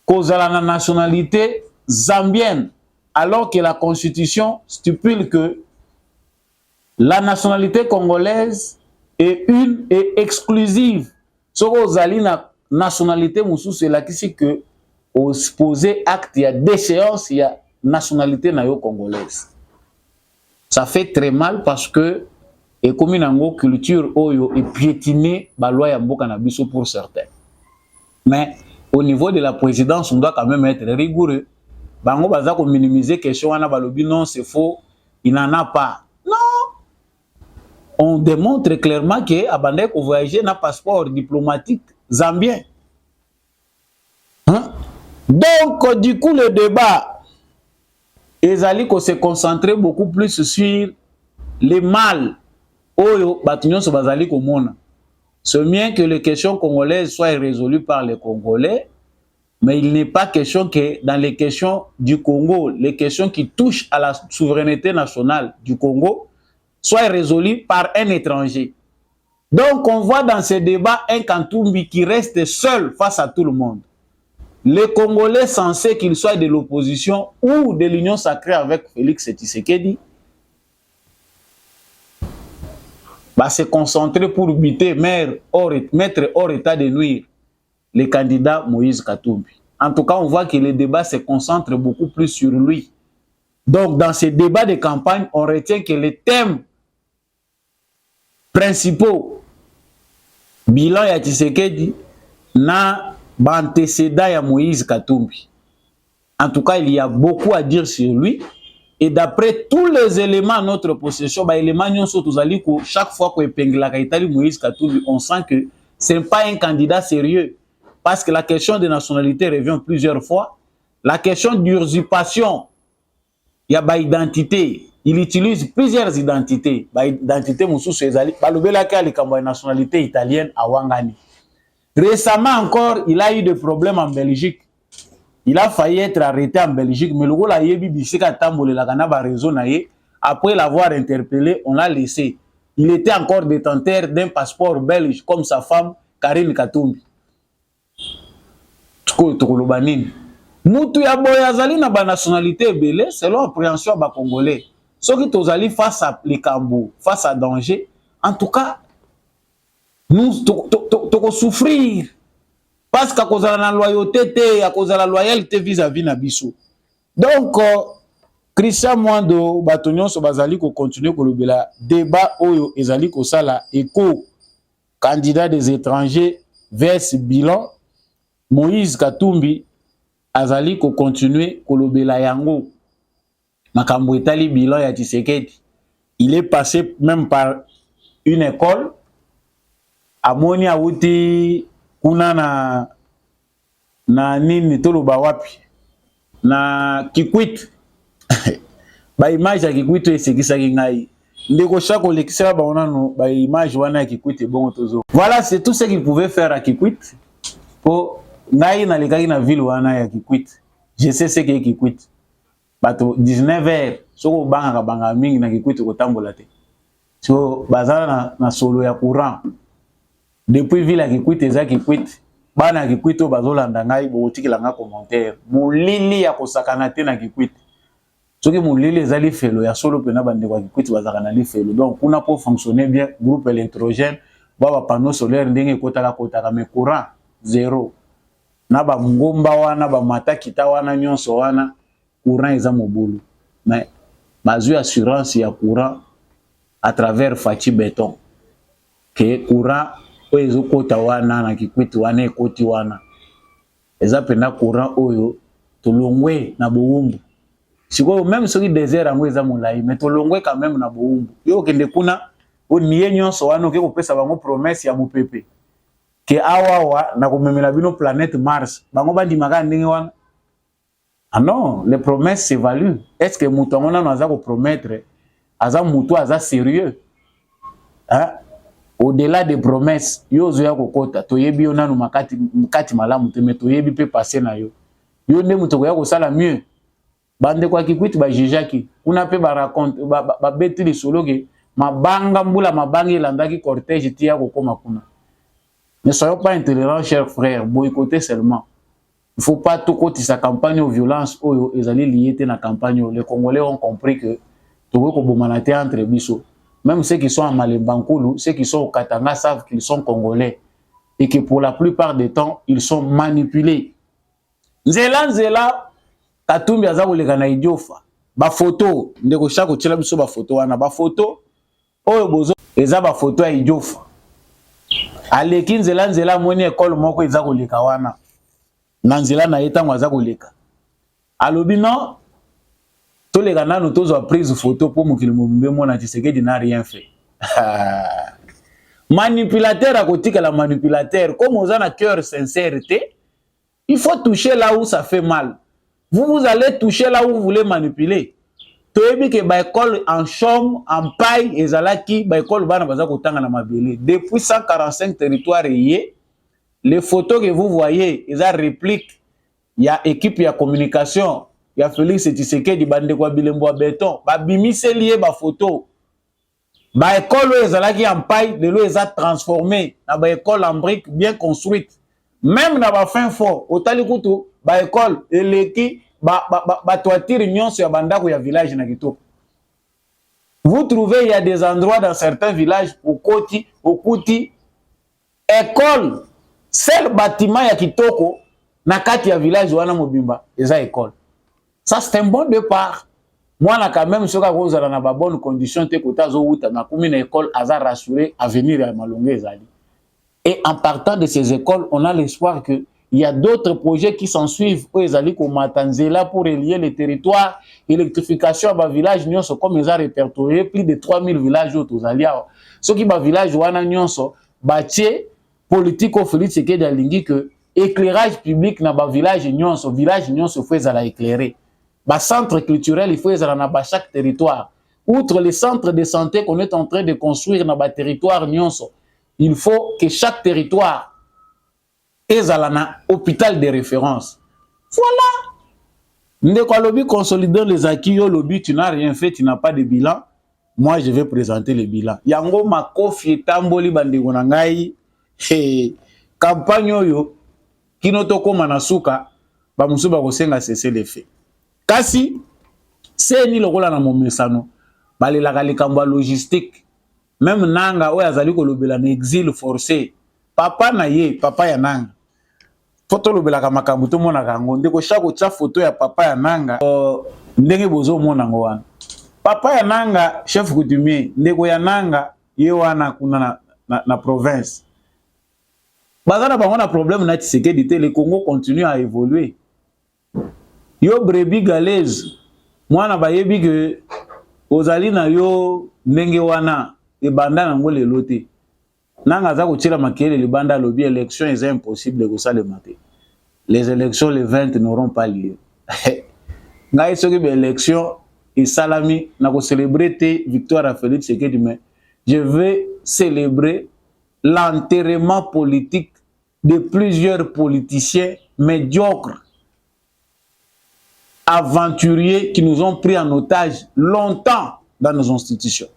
cause à la nationalité zambienne, alors que la Constitution stipule que la nationalité congolaise est une et exclusive. Nationalité moussou c'est là qui c'est que au poser acte il y a déchéance il y a nationalité nayo congolaise. Ça fait très mal parce que et comme une culture oyo est piétinée ba loi ya mboka na biso pour certains. Mais au niveau de la présidence on doit quand même être rigoureux. Bango baza ko minimiser question wana balobi non c'est faux, il n'en a pas. Non. On démontre clairement que abandé ko voyager na passeport diplomatique zambien. Hein? Donc, du coup, le débat, ezali ko se concentrer beaucoup plus sur les mal. Oyo, batunyon se bazali ko mona. C'est bien que les questions congolaises soient résolues par les Congolais, mais il n'est pas question que dans les questions du Congo, les questions qui touchent à la souveraineté nationale du Congo, soient résolues par un étranger. Donc, on voit dans ce débat un Katumbi qui reste seul face à tout le monde. Les Congolais censés qu'ils soient de l'opposition ou de l'union sacrée avec Félix Tshisekedi, va se concentrer pour buter, mettre hors état de nuire le candidat Moïse Katumbi. En tout cas, on voit que le débat se concentre beaucoup plus sur lui. Donc, dans ces débats de campagne, on retient que les thèmes principaux bilan ya Tshisekedi na antécédent ya Moïse Katumbi. En tout cas, il y a beaucoup à dire sur lui. Et d'après tous les éléments à notre possession, chaque fois qu'on épingle Moïse Katumbi, on sent que ce n'est pas un candidat sérieux. Parce que la question de nationalité revient plusieurs fois. La question d'usurpation, il y a une identité. Il utilise plusieurs identités. Identité Moussous Ezali, la nationalité italienne à Wangani. Récemment encore, il a eu des problèmes en Belgique. Il a failli être arrêté en Belgique, mais le gars a après l'avoir interpellé, on l'a laissé. Il était encore détenteur d'un passeport belge, comme sa femme Karine Katumbi. sikoyo tokoloba nini mutu ya boye azali na ba nationalité ebele selon appréhension ba congolais soki tozali face à likambo face à danger en tout cas nous toko souffrir parce qu'à cause de la loyauté à cause de la loyauté vis-à-vis na biso donc Christian Mwando bato nyonso bazali ko continuer ko lobela débat oyo ezali ko sala écho candidat des étrangers vers bilan Moïse Katumbi azali ko continuer ko lobela yango makambo etali bilan ya Tshisekedi. Il est passé même par une école amoni awuti kuna na nini toloba wapi na Kikwit ba image ya Kikwit esekisaki ngai ndeko chako lekisela ba onano ba image wana ya Kikwit bon tozo. Voilà, c'est tout ce qu'il pouvait faire à Kikwit pour ngai na lekaki na ville wana ya Kikwit. Je sais ce que Kikwit bato 19h soko banga mingi na Kikwit ko tambola te. So bazala na solo ya courant depuis ville ya Kikwit eza Kikwit bana Kikwit o bazolanda ngai bo tikila nga commentaire molili ya kosakana te na Kikwit soki molili ezali felo ya solo pena bande kwa Kikwit bazaka na li felo donc kuna pour fonctionner bien groupe électrogène ba panneau solaire ndenge kotaka mais courant zéro na ba ngomba wana ba matakita wana nyonso wana courant eza mobulu mais bazu assurance ya courant à travers Fachi Béton que courant oyo kota wana na Kikwit wana ekoti wana eza pena courant oyo tolongwe na boumbu siko même soki désert yango eza molai mais tolongwe quand même na boumbu yo kende kuna oniye nyonso wana ke kopesa bango promesse ya mopepe ke awawa na komemela bino planète Mars bango bandimaka ndenge wana ah non les promesses s'évaluent est-ce que mutu ngona no aza ko promettre aza mutu aza sérieux hein au-delà des promesses yo zo ya kokota toyebi yo nanu makati malamu te mais toyebi pe passer na yo yo nde mutu ya ko sala mieux bande kwa Kikwit ba jijaki kuna pe ba raconte ba beti li solo ke mabanga mbula mabangi landaki cortège tia ko koma kuna. Ne soyons pas intolérants chers frères, boycotter seulement. Il faut pas tout côté sa campagne aux violences oyo ezali lié te na campagne. Les Congolais ont compris que tout ko bomanate entre biso. Même ceux qui sont à Malembankulu, ceux qui sont au Katanga savent qu'ils sont Congolais et que pour la plupart des temps, ils sont manipulés. Nzela Katumbi azakoleka na idiofa. Ba photo, ndeko chako tshela biso ba photo wana ba photo oyo bozo eza ba photo ya idiofa. Aleki nzela moni école moko ezakoleka wana. Na nzela na etango azakoleka. Alobi non toleka nanu tozwa prise photo pour mokili mobimbe mona Tshisekedi n'a rien fait. Manipulateur à côté que la manipulateur, comme on a un cœur sincérité, il faut toucher là où ça fait mal. Vous allez toucher là où vous voulez manipuler. Toyebi ke ba école en chaume, en paille, ezalaki ba école bana baza kotanga na mabele. Depuis 145 territoires yé, les photos que vous voyez, eza réplique, il y a équipe ya communication, il y a Félix Tshisekedi bande kwa bilembo béton, ba bimise lié ba photo. Ba école ezalaki en paille, de l'eau eza transformé na ba école en brique bien construite. Même na ba fin fort, otali kutu ba école eleki ba toiture nyonso ya bandako ya village na kitoko. Vous trouvez il y a des endroits dans certains villages au Kuti école seul bâtiment ya kitoko na kati ya village wana mobimba eza école. Ça c'est un bon départ. Moi na quand même soka kozala na ba bonne condition te kota zo uta na kumi na école aza rassuré avenir ya malonge ezali. Et en partant de ces écoles, on a l'espoir que il y a d'autres projets qui s'en suivent aux ezali ko Matanzela pour relier les territoires, électrification à village nyonso comme ils ont répertorié plus de 3000 villages autour zalia. Ce qui ba village wana nyonso batie politique au Félix Tshisekedi alingi que éclairage public na ba village nyonso faut ezala éclairer. Ba centre culturel il faut ezala na ba chaque territoire. Outre les centres de santé qu'on est en train de construire na ba territoire nyonso, il faut que chaque territoire ait un hôpital de référence. Voilà. Ndeko lobby consolidant les acquis, yo lobby tu n'as rien fait, tu n'as pas de bilan. Moi je vais présenter le bilan. Yango makofi tamboli bandeko na ngai. Campagne yo kino tokoma na suka bamusu bakosenga cesser les faits. Kasi seni lokola na momesano balelaka likambo ya logistique. Même nanga oyo azali kolobela na exil forcé papa na ye papa ya nanga foto lobelaka makambo tomonaka yango ndeko shako tia foto ya papa ya nanga ndenge bozomona ngo wana papa ya nanga chef coutumier ndeko ya nanga ye wana kuna na province bazana bango na problème na Tshisekedi te. Le Congo continue à évoluer. Yo brebis galaise mwana bayebi ke ozali na yo ndenge wana ebanda nango lelo te nanga za kotira makele libanda lobi élection est impossible ko salema te. Les élections le 20 n'auront pas lieu. Ngai soki be élection et salami na ko célébrer te victoire à Félix Tshisekedi, mais je vais célébrer l'enterrement politique de plusieurs politiciens médiocres, aventuriers qui nous ont pris en otage longtemps dans nos institutions.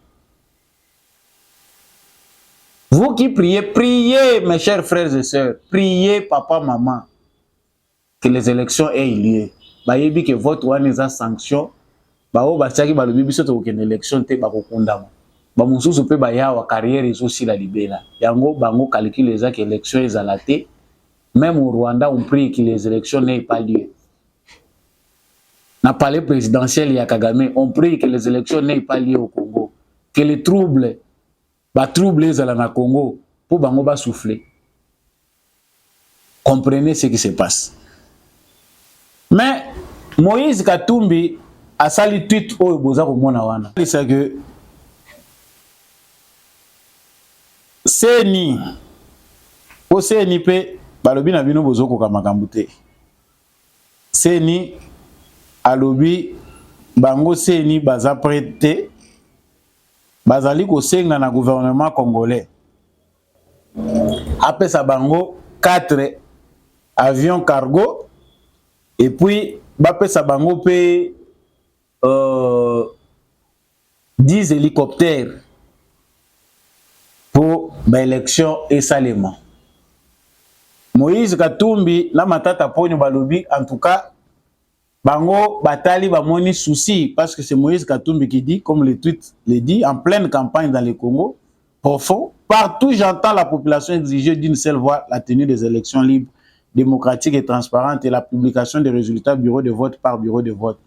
Vous qui priez, priez mes chers frères et sœurs, priez papa, maman, que les élections aient lieu. Bayebi que votre one est en sanction, bao batiaki balobi biso to une élection te bakokundama. Ba mususu pe baya wa carrière aussi la libela. Yango bango calcule les élections ezalate. Même au Rwanda on prie que les élections n'aient pas lieu. Na palais présidentiel ya Kagame, on prie que les élections n'aient pas lieu au Congo. Que les troubles ezala na Congo pour bango ba souffler. Comprenez ce qui se passe. Mais Moïse Katumbi a sali tweet oyo boza komona wana. C'est que seni o seni pe balobi na bino bozoko ka makambo te. Seni alobi bango seni baza prêté bazali kosenga na gouvernement congolais apesa bango 4 avions cargo et puis bapesa bango pe 10 hélicoptères pour l'élection et Salema. Moïse Katumbi na matata ponyo balobi en tout cas bango batali bamoni souci parce que c'est Moïse Katumbi qui dit, comme le tweet le dit, en pleine campagne dans le Congo profond, partout j'entends la population exiger d'une seule voix la tenue des élections libres, démocratiques et transparentes et la publication des résultats bureau de vote par bureau de vote.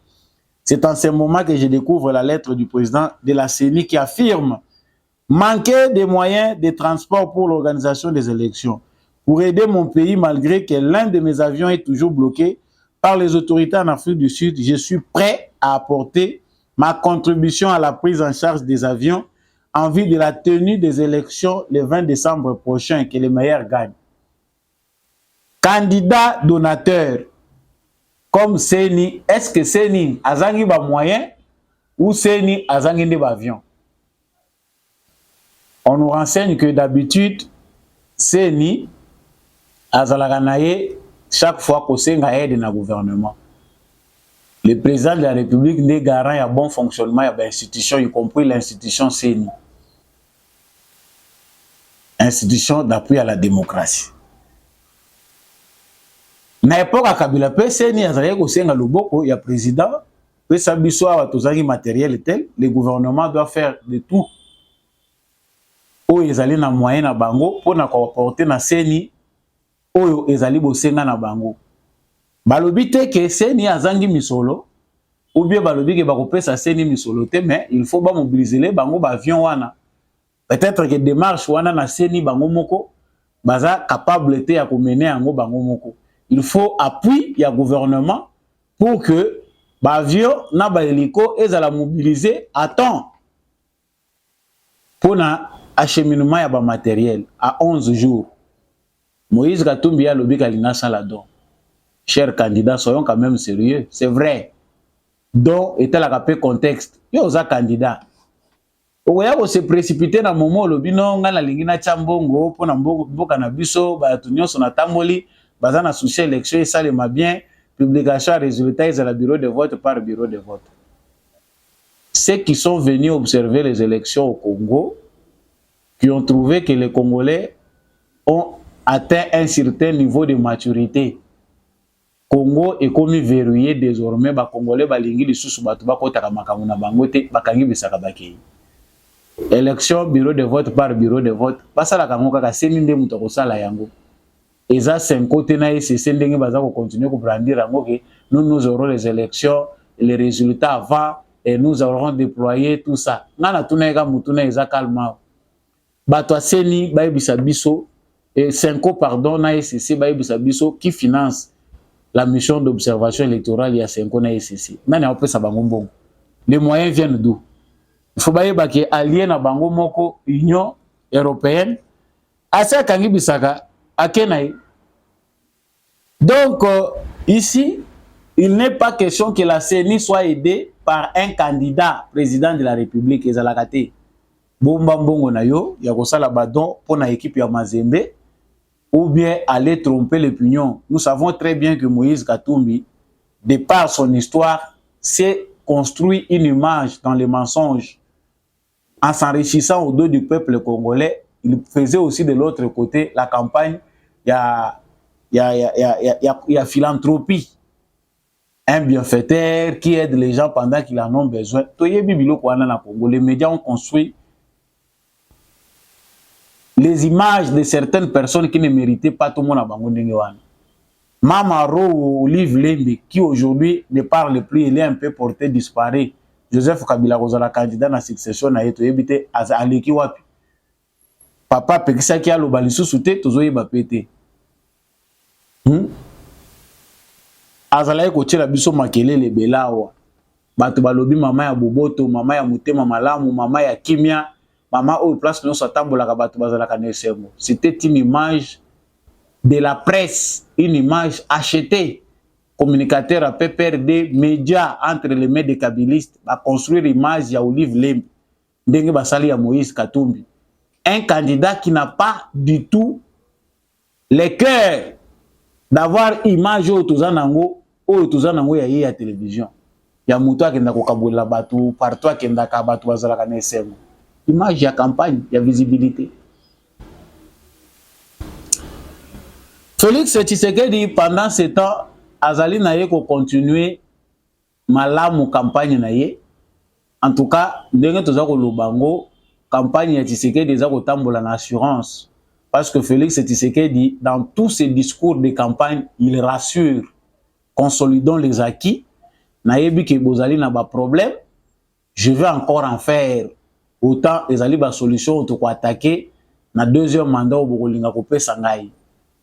C'est en ce moment que je découvre la lettre du président de la CENI qui affirme manquer des moyens de transport pour l'organisation des élections. Pour aider mon pays, malgré que l'un de mes avions est toujours bloqué par les autorités en Afrique du Sud, je suis prêt à apporter ma contribution à la prise en charge des avions en vue de la tenue des élections le 20 décembre prochain, que les meilleurs gagnent. Candidat donateur comme Seni, est-ce que Seni azangi ba moyen ou Seni azangi des avions? On nous renseigne que d'habitude, Seni azalaganaye chaque fois qu'on s'enga aide dans le gouvernement. Le président de la République n'est garant à bon fonctionnement de l'institution, y compris l'institution Seni. Institution d'appui à la démocratie. Na époque à Kabila pe Seni azalaki kosenga loboko ya président pe sabiso awa tozaki matériel tel, le gouvernement doit faire de tout oyo ezali na moyen na bango pona ko apporter na Seni oyo ezali bosenga na bango. Balobi te ke Seni azangi misolo ou bien balobi ke bakopesa Seni misolo te, mais il faut ba mobiliser les bango ba avion wana. Peut-être que démarche wana na Seni bango moko baza capable te ya ko mener yango bango moko. Il faut appui ya gouvernement pour que ba avion na ba hélico ezala mobiliser à temps pour na acheminement ya ba matériel à 11 jours. Moïse Katumbi a lobby kalina saladon. Chers candidats, soyons quand même sérieux, c'est vrai. Donc était la capé contexte. Yo za candidat. Oya ko se précipiter na moment lobby non ngana lingina chambongo pona mboka na biso ba tunyo sona tamboli bazana souci élection et ça le ma bien publication résultats à la bureau de vote par bureau de vote. Ceux qui sont venus observer les élections au Congo qui ont trouvé que les Congolais ont atteint un certain niveau de maturité. Congo est comme verrouillé désormais, ba Congolais balingi lisusu batu bakotaka makambo na bango te bakangi bisaka bakei. Élection bureau de vote par bureau de vote, basala kango kaka seni nde muto kosala yango. Eza 5 côté na ECC ndenge baza ko continuer ko brandir yango que nous aurons les élections, les résultats avant et nous aurons déployé tout ça. Ngana tuneka mutuna eza calme. Bato seni bayebisa biso et 5 pardon na ECC bayebisa biso qui finance la mission d'observation électorale il y a 5 ans na ECC. Nani apesa bango mbongo. Les moyens viennent d'où? Il faut bayeba que allié na bango moko Union européenne asa kangi bisaka akenaï. Donc ici il n'est pas question que la CENI soit aidée par un candidat président de la République ezalakate. Bomba mbongo na yo ya kosala badon pour na équipe ya Mazembe ou bien aller tromper l'opinion. Nous savons très bien que Moïse Katumbi, de par son histoire, s'est construit une image dans les mensonges. En s'enrichissant au dos du peuple congolais, il faisait aussi de l'autre côté la campagne, il y a philanthropie. Un bienfaiteur qui aide les gens pendant qu'ils en ont besoin. Les médias ont construit les images de certaines personnes qui ne méritaient pas tout le monde à Bango Ndengewan. Mamaro Olive Lembe, qui aujourd'hui ne parle plus, il est un peu porté disparu. Joseph Kabila Kozala, candidat à la succession, a été évité à Aleki Wapi. Papa Pekisa qui a le balisou souté, Tozoye Bapete. Azalaye Koche la biso makele le belawa. Bato balobi mama ya Boboto, mama ya Mutema Malamu, mama ya Kimia. Maman au place nous s'attendons la kabato bazala kanesemo. C'était une image de la presse, une image achetée. Communicateur à PPRD, médias entre les mains des kabilistes, à construire l'image ya Olive Lembe, ndenge basali ya Moïse Katumbi. Un candidat qui n'a pas du tout le cœur d'avoir image au tozanango ya télévision. Ya muto akenda ko kabola batu, partout akenda ka batu bazala kanesemo. Image, il y a campagne, il y a visibilité. Félix Tshisekedi, pendant ce temps, Azali Naye ko continuer malamu campagne Naye. En tout cas, ndenge tozako lubango, campagne ya Tshisekedi zako tambola na assurance. Parce que Félix Tshisekedi, dans tous ses discours de campagne, il rassure, consolidant les acquis. Nayebi ke bozali na ba problème, je vais encore en faire. Autant les alibas solutions pour attaquer na deuxième mandat au Bogolinga Kopé Sangai.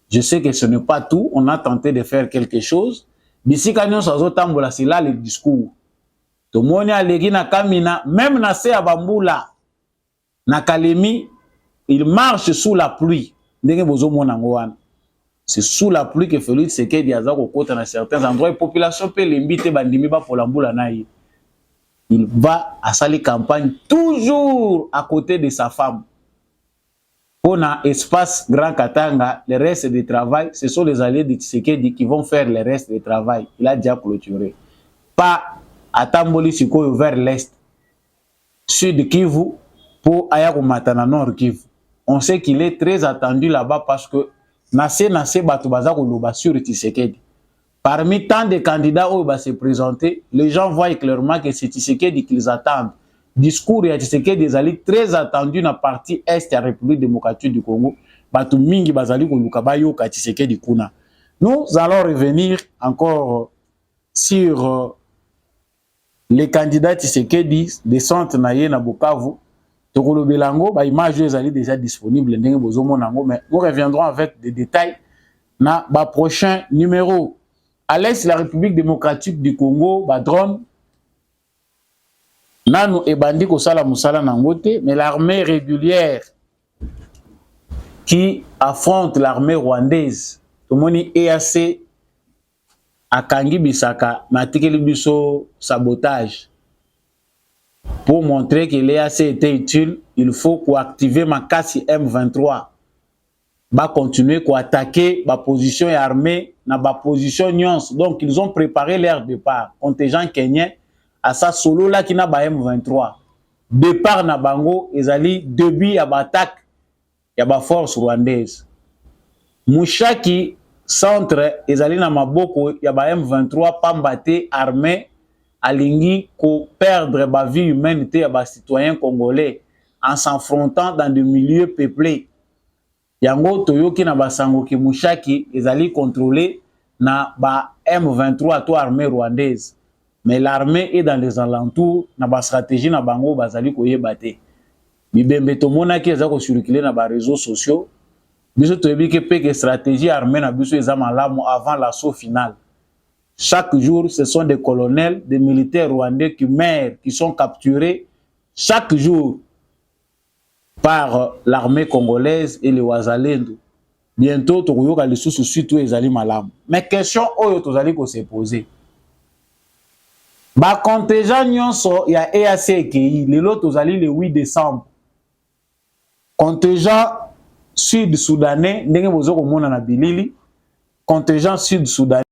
Je sais que ce n'est pas tout. On a tenté de faire quelque chose. D'ici quand nous sommes tambola, c'est là le discours. Tout le monde a légui na Kamina, même na se Abamboula, na Kalemi, il marche sous la pluie. C'est sous la pluie que Félix Tshisekedi a côté dans certains endroits. La population peut l'inviter bandimi ba pour l'amboula naï. Il va à sa campagne toujours à côté de sa femme. On a espace Grand Katanga, le reste du travail, ce sont les alliés de Tshisekedi qui vont faire le reste du travail. Il a déjà clôturé. Pas à Tamboli Sikoyo vers l'est, sud Kivu, pour Ayakumatana nord Kivu. On sait qu'il est très attendu là-bas parce que Nassé Batubaza Koloba sur Tshisekedi. Parmi tant de candidats où il va se présenter, les gens voient clairement que c'est Tshisekedi qu'ils attendent. Discours et Tshisekedi des alliés très attendus dans la partie est de la République démocratique du Congo. Batu mingi bazali kolukabayo ka Tshisekedi kuna. Nous allons revenir encore sur les candidats Tshisekedi de centre naye na Bukavu. Tokolo Belango, ba image les alliés déjà disponibles ndenge bozomo nango, mais nous reviendrons avec des détails na ba prochain numéro. À l'est de la République démocratique du Congo, drone, nanu et bandi kosala musala nangote, mais l'armée régulière qui affronte l'armée rwandaise, tout le monde EAC à Kangi Bisaka, Matikeli Biso sabotage. Pour montrer que l'EAC était utile, il faut activer Makasi M23. Va continuer à attaquer la position armée na ba position nuance. Donc ils ont préparé leur départ. Contingent kenyan à sa solo là qui n'a ba M23. Départ na bango ezali début à attaque ya ba force rwandaise. Mushaki centre ezali na maboko ya ba M23 pambate armée alingi ko perdre ba vie humaine ya ba citoyens congolais en s'affrontant dans des milieux peuplés. Yango toyoki na basango ki Mushaki ezali contrôlé na ba M23 to armée rwandaise. Mais l'armée est dans les alentours na ba stratégie na bango bazali koyeba te. Bibembe tomona ki eza ko circuler na ba réseaux sociaux. Biso toyebi ke peke stratégie armée na biso eza malamu avant l'assaut final. Chaque jour, ce sont des colonels, des militaires rwandais qui meurent, qui sont capturés chaque jour par l'armée congolaise et les Wazalendo. Bientôt, tokoyoka lisusu surtout ezali malamu. Mais question oyo tozali ko se poser. Ba contingent nyonso ya EAC EKI, lelo tozali le 8 décembre. Contingent sud-soudanais, ndenge bozo komona na bilili, contingent sud-soudanais